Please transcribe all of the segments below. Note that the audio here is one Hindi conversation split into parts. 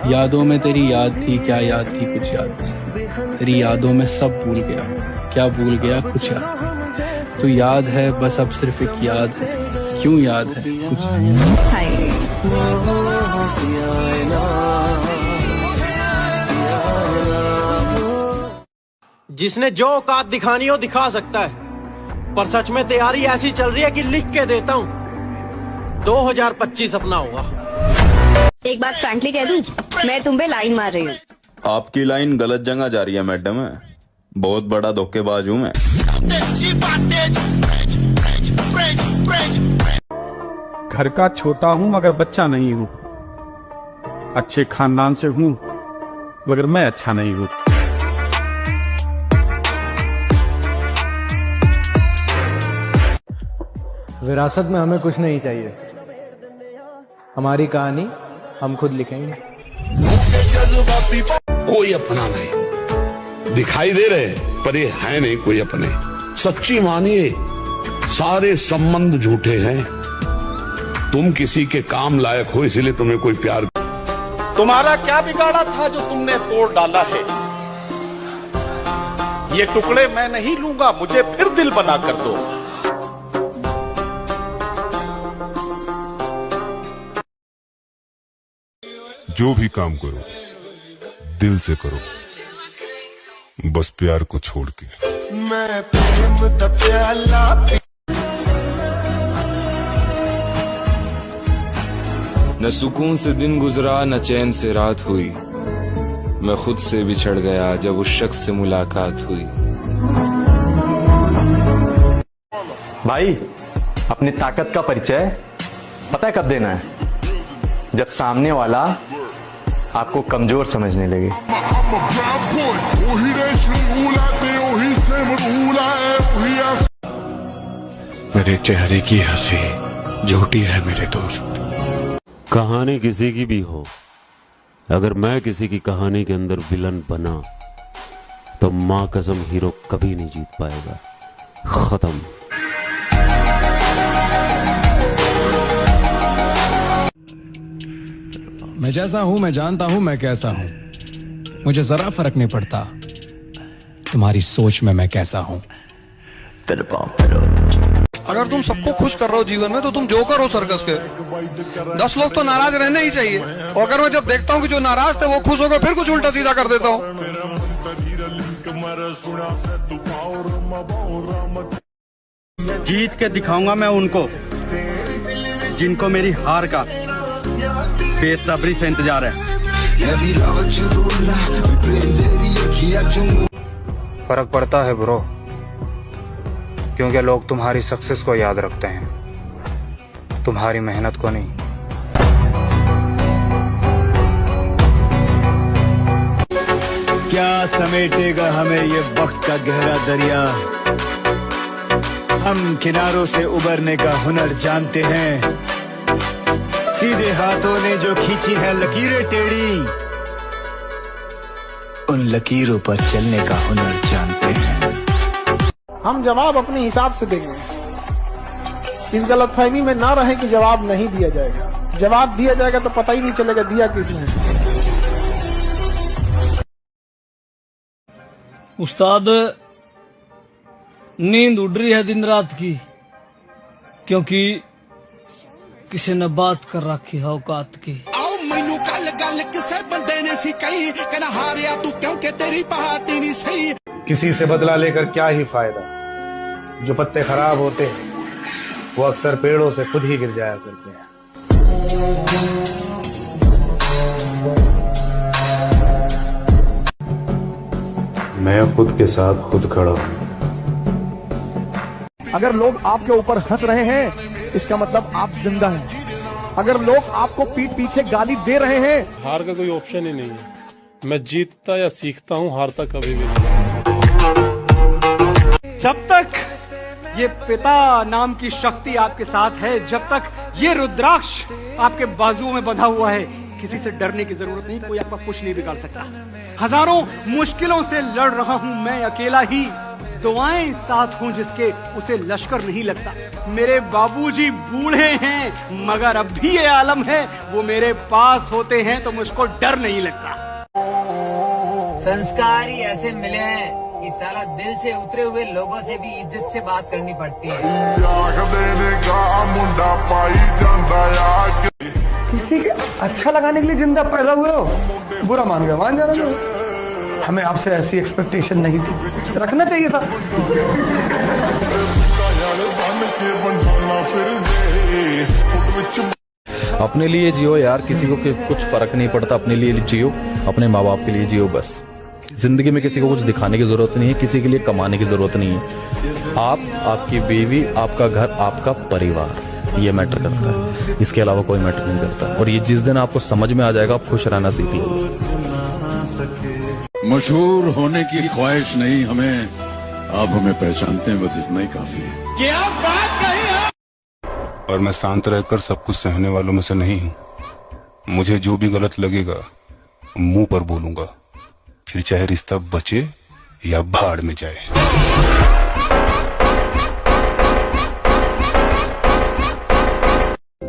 यादों में तेरी याद थी, क्या याद थी कुछ याद नहीं। तेरी यादों में सब भूल गया, क्या भूल गया कुछ याद नहीं। तो याद है बस अब सिर्फ एक याद है, क्यों याद है कुछ नहीं। जिसने जो औकात दिखानी हो दिखा सकता है, पर सच में तैयारी ऐसी चल रही है कि लिख के देता हूँ 2025 अपना होगा। एक बात फ्रैंकली कह दूं, मैं तुम पे लाइन मार रही हूँ। आपकी लाइन गलत जगह जा रही है मैडम, बहुत बड़ा धोखेबाज हूँ मैं। घर का छोटा हूँ मगर बच्चा नहीं हूँ, अच्छे खानदान से हूँ मगर मैं अच्छा नहीं हूँ। विरासत में हमें कुछ नहीं चाहिए, हमारी कहानी हम खुद लिखेंगे। कोई अपना नहीं, दिखाई दे रहे पर ये है नहीं कोई अपने। सच्ची मानिए सारे संबंध झूठे हैं। तुम किसी के काम लायक हो इसलिए तुम्हें कोई प्यार। तुम्हारा क्या बिगाड़ा था जो तुमने तोड़ डाला है? ये टुकड़े मैं नहीं लूंगा, मुझे फिर दिल बना कर दो। जो भी काम करो दिल से करो, बस प्यार को छोड़ के। मैं प्रेम दा प्याला न सुकून से दिन गुजरा न चैन से रात हुई, मैं खुद से बिछड़ गया जब उस शख्स से मुलाकात हुई। भाई अपनी ताकत का परिचय पता है कब देना है? जब सामने वाला आपको कमजोर समझने लगे। मेरे चेहरे की हंसी झूठी है मेरे दोस्त। कहानी किसी की भी हो, अगर मैं किसी की कहानी के अंदर विलन बना तो मां कसम हीरो कभी नहीं जीत पाएगा। खत्म। मैं जैसा हूं मैं जानता हूं मैं कैसा हूं, मुझे जरा फर्क नहीं पड़ता तुम्हारी सोच में मैं कैसा हूं। अगर तुम सबको खुश कर रहे हो जीवन में तो तुम जोकर हो सर्कस के। 10 लोग तो नाराज रहने ही चाहिए, और अगर मैं जब देखता हूं कि जो नाराज थे वो खुश हो गए फिर कुछ उल्टा सीधा कर देता हूं। जीत के दिखाऊंगा मैं उनको जिनको मेरी हार का बेसब्री से इंतजार है। फर्क पड़ता है ब्रो, क्योंकि लोग तुम्हारी सक्सेस को याद रखते हैं, तुम्हारी मेहनत को नहीं। क्या समेटेगा हमें ये वक्त का गहरा दरिया, हम किनारों से उबरने का हुनर जानते हैं। सीधे हाथों ने जो खींची है लकीरें टेढ़ी, उन लकीरों पर चलने का हुनर जानते हैं। हम जवाब अपने हिसाब से देंगे। इस गलतफहमी में ना रहे कि जवाब नहीं दिया जाएगा। जवाब दिया जाएगा तो पता ही नहीं चलेगा दिया किसने। उस्ताद नींद उड़ रही है दिन रात की, क्योंकि किसी ने बात कर रखी है औकात की। आओ मैनू गल गल किसे बंदे ने सी कही, कहना हारिया तू क्योंकि तेरी पार्टी नहीं सही। किसी से बदला लेकर क्या ही फायदा, जो पत्ते खराब होते हैं वो अक्सर पेड़ों से खुद ही गिर जाया करते हैं। मैं खुद के साथ खुद खड़ा हूं। अगर लोग आपके ऊपर हंस रहे हैं इसका मतलब आप जिंदा हैं। अगर लोग आपको पीठ पीछे गाली दे रहे हैं, हार का कोई ऑप्शन ही नहीं है। मैं जीतता या सीखता हूँ, हारता कभी भी नहीं। जब तक ये पिता नाम की शक्ति आपके साथ है, जब तक ये रुद्राक्ष आपके बाजुओं में बंधा हुआ है, किसी से डरने की जरूरत नहीं। कोई आपका कुछ नहीं बिगाड़ सकता। हजारों मुश्किलों से लड़ रहा हूं मैं अकेला ही, दुआएं साथ हों जिसके उसे लश्कर नहीं लगता। मेरे बाबूजी बूढ़े हैं मगर अब भी ये आलम है, वो मेरे पास होते हैं तो मुझको डर नहीं लगता। संस्कार ही ऐसे मिले हैं कि साला दिल से उतरे हुए लोगों से भी इज्जत से बात करनी पड़ती है। किसी के अच्छा लगाने के लिए जिंदा पैदा हुए हो, बुरा मान गए मान जाना। हमें आपसे ऐसी एक्सपेक्टेशन नहीं थी, रखना चाहिए था। अपने लिए जियो यार, किसी को कुछ फर्क नहीं पड़ता। अपने लिए जियो, अपने माँ बाप के लिए जियो बस। जिंदगी में किसी को कुछ दिखाने की जरूरत नहीं है, किसी के लिए कमाने की जरूरत नहीं है। आप, आपकी बीवी, आपका घर, आपका परिवार, ये मैटर करता है। इसके अलावा कोई मैटर नहीं करता। और ये जिस दिन आपको समझ में आ जाएगा, आप खुश रहना सीख लोगे। मशहूर होने की ख्वाहिश नहीं हमें, आप हमें पहचानते हैं, बस इतना ही काफी है। क्या बात कही है? और मैं शांत रहकर सब कुछ सहने वालों में से नहीं हूँ। मुझे जो भी गलत लगेगा मुंह पर बोलूंगा, फिर चाहे रिश्ता बचे या भाड़ में जाए।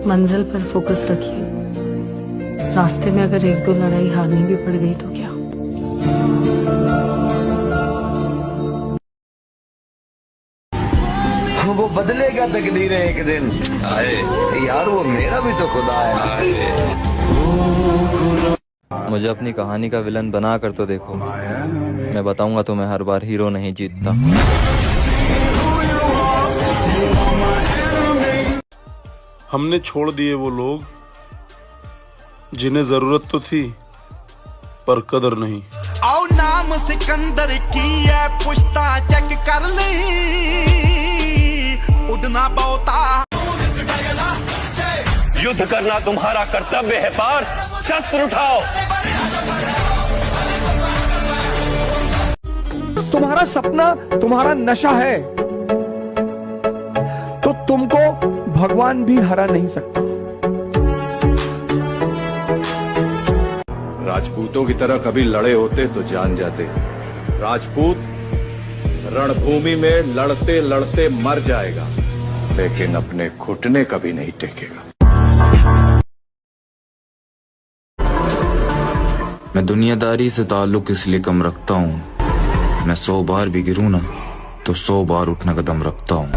मंजिल पर फोकस रखिए। रास्ते में अगर एक दो लड़ाई हारनी भी पड़ गई तो क्या? वो बदलेगा तकदीरें एक दिन। यार वो मेरा भी तो खुदा है। मुझे अपनी कहानी का विलन बना कर तो देखो, मैं बताऊंगा तुम्हें हर बार हीरो नहीं जीतता। हमने छोड़ दिए वो लोग जिन्हें जरूरत तो थी पर कदर नहीं। आओ नाम सिकंदर की है, पुश्ता चेक कर ली, उड़ना बहुता। युद्ध करना तुम्हारा कर्तव्य है पार्थ, शस्त्र उठाओ। तुम्हारा सपना तुम्हारा नशा है तो तुमको भगवान भी हरा नहीं सकता। राजपूतों की तरह कभी लड़े होते तो जान जाते। राजपूत रणभूमि में लड़ते लड़ते मर जाएगा, लेकिन अपने घुटने कभी नहीं टेकेगा। मैं दुनियादारी से ताल्लुक इसलिए कम रखता हूँ, मैं 100 बार भी गिरूँ ना तो 100 बार उठना कदम रखता हूँ।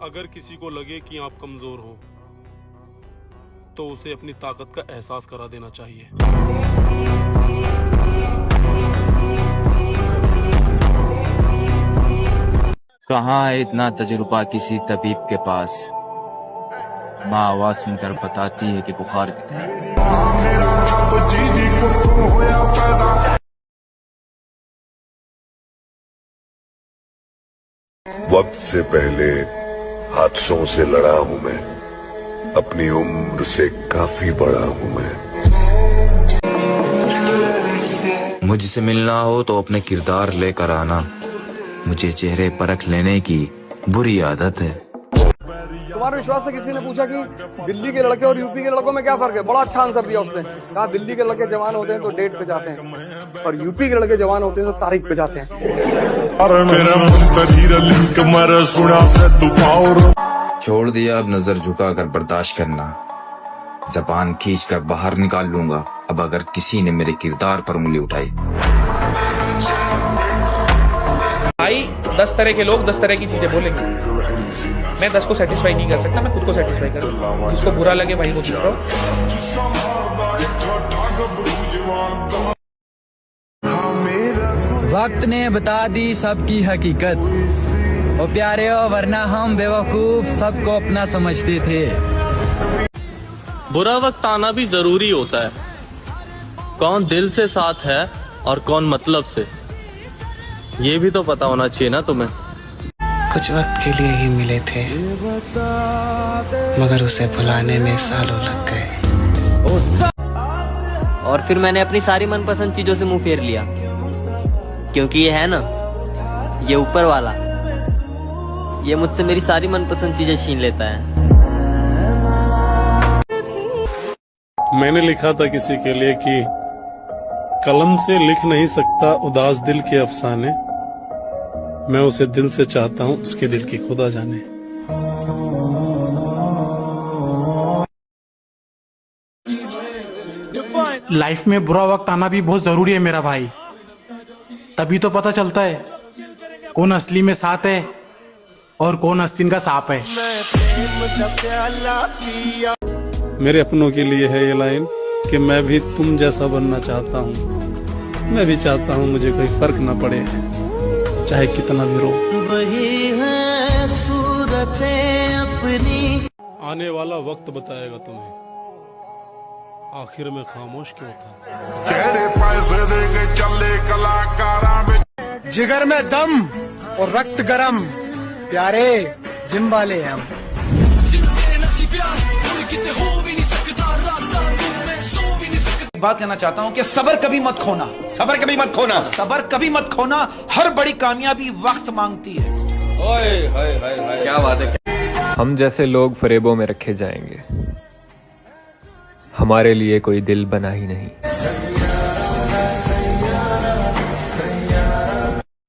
अगर किसी को लगे कि आप कमजोर हो तो उसे अपनी ताकत का एहसास करा देना चाहिए। कहाँ है इतना तजुर्बा किसी तबीब के पास? माँ आवाज सुनकर बताती है कि बुखार कितना है। वक्त से पहले हादसों से लड़ा हूं मैं, अपनी उम्र से काफी बड़ा हूं मैं। मुझसे मिलना हो तो अपने किरदार लेकर आना, मुझे चेहरे परख लेने की बुरी आदत है। तुम्हारे विश्वास से किसी ने पूछा कि दिल्ली के लड़के और यूपी के लड़कों में क्या फर्क है? बड़ा अच्छा आंसर दिया उसने। कहा दिल्ली के लड़के जवान होते हैं तो डेट पे जाते हैं और यूपी के लड़के जवान होते हैं तो तारीख पे जाते हैं। छोड़ दिया अब नजर झुकाकर बर्दाश्त करना, जबान खींच कर बाहर निकाल लूंगा अब अगर किसी ने मेरे किरदार पर उंगली उठाई। भाई 10 तरह के लोग 10 तरह की चीजें बोलेंगे। मैं 10 को सेटिस्फाई नहीं कर सकता, मैं खुद को सेटिस्फाई कर सकता हूँ। जिसको बुरा लगे भाई वो चुप रहो। वक्त ने बता दी सबकी हकीकत, ओ प्यारे हो वरना हम बेवकूफ सबको अपना समझते थे। बुरा वक्त आना भी जरूरी होता है। कौन दिल से साथ है और कौन मतलब से, ये भी तो पता होना चाहिए ना तुम्हें। कुछ वक्त के लिए ही मिले थे मगर उसे भुलाने में सालों लग गए। और फिर मैंने अपनी सारी मनपसंद चीजों से मुंह फेर लिया, क्योंकि ये है ना, ये ऊपर वाला, ये मुझसे मेरी सारी मनपसंद चीजें छीन लेता है। मैंने लिखा था किसी के लिए कि कलम से लिख नहीं सकता उदास दिल के अफसाने, मैं उसे दिल से चाहता हूँ, उसके दिल की खुदा जाने। लाइफ में बुरा वक्त आना भी बहुत जरूरी है मेरा भाई, तभी तो पता चलता है कौन असली में साथ है और कौन आस्तीन का सांप है। मेरे अपनों के लिए है ये लाइन कि मैं भी तुम जैसा बनना चाहता हूँ, मैं भी चाहता हूँ मुझे कोई फर्क ना पड़े, चाहे कितना भी रो। वही है सूरतें अपनी। आने वाला वक्त बताएगा तुम्हें आखिर में खामोश क्यों था। पैसे देंगे चले कलाकारा में। जिगर में दम और रक्त गरम, प्यारे जिम वाले हम। बात कहना चाहता हूँ कि सबर कभी मत खोना, सबर कभी मत खोना, सबर कभी मत खोना। हर बड़ी कामयाबी वक्त मांगती है। ओए हाय हाय हाय, क्या बात है। हम जैसे लोग फरेबों में रखे जाएंगे, हमारे लिए कोई दिल बना ही नहीं।